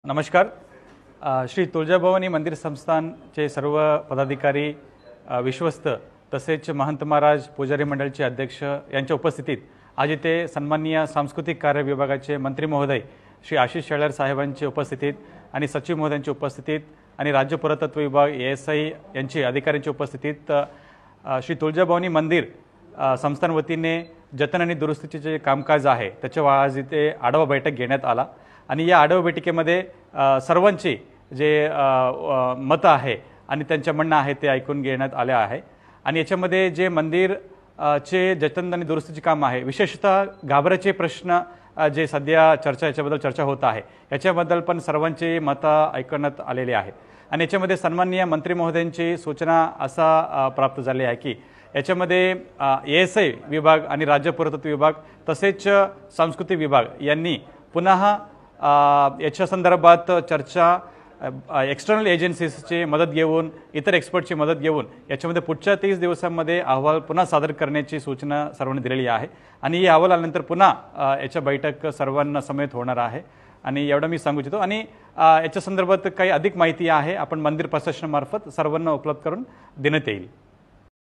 नमस्कार। श्री तुळजाभवानी मंदिर संस्थानचे सर्व पदाधिकारी, विश्वस्त तसेच महंत महाराज, पुजारी मंडळाचे अध्यक्ष यांच्या उपस्थितीत आज इथे सन्माननीय सांस्कृतिक कार्य विभागाचे मंत्री महोदय श्री आशिष शेलार साहेबांच्या उपस्थितीत आणि सचिव महोदयांच्या उपस्थितीत आणि राज्य पुरातत्व विभाग ASI यांचे अधिकाऱ्यांच्या उपस्थितीत श्री तुळजाभवानी मंदिर संस्थान वतीने जतन आणि दुरुस्तीचे जे कामकाज आहे त्याच्या आज इथे आढावा बैठक घेण्यात आला आणि या आढावा बैठकीमध्ये सर्वांची जे मत आहे आणि त्यांचे म्हणणं आहे ते ऐकून घेण्यात आले आहे आणि याच्यामध्ये जे मंदिर चे जतन आणि दुरुस्तीचे काम आहे, विशेषतः गाभाऱ्याचे प्रश्न जे सध्या याच्याबद्दल चर्चा होत आहे याच्याबद्दल पण सर्वांची मतं ऐकण्यात आलेली आहेत आणि याच्यामध्ये सन्माननीय मंत्री महोदयांची सूचना असा प्राप्त झाली आहे की याच्यामध्ये ASI विभाग आणि राज्य पुरातत्व विभाग तसेच सांस्कृतिक विभाग यांनी पुन्हा याच्या संदर्भात चर्चा एक्सटर्नल एजन्सीजची मदत घेऊन, इतर एक्सपर्टची मदत घेऊन याच्यामध्ये पुढच्या 30 दिवसांमध्ये अहवाल पुन्हा सादर करण्याची सूचना सर्वांनी दिलेली आहे आणि या अहवाल आल्यानंतर पुन्हा याच्या बैठक सर्वांना समेत होणार आहे आणि एवढं मी सांगू इच्छितो आणि याच्या संदर्भात काही अधिक माहिती आहे आपण मंदिर प्रशासनामार्फत सर्वांना उपलब्ध करून देण्यात येईल।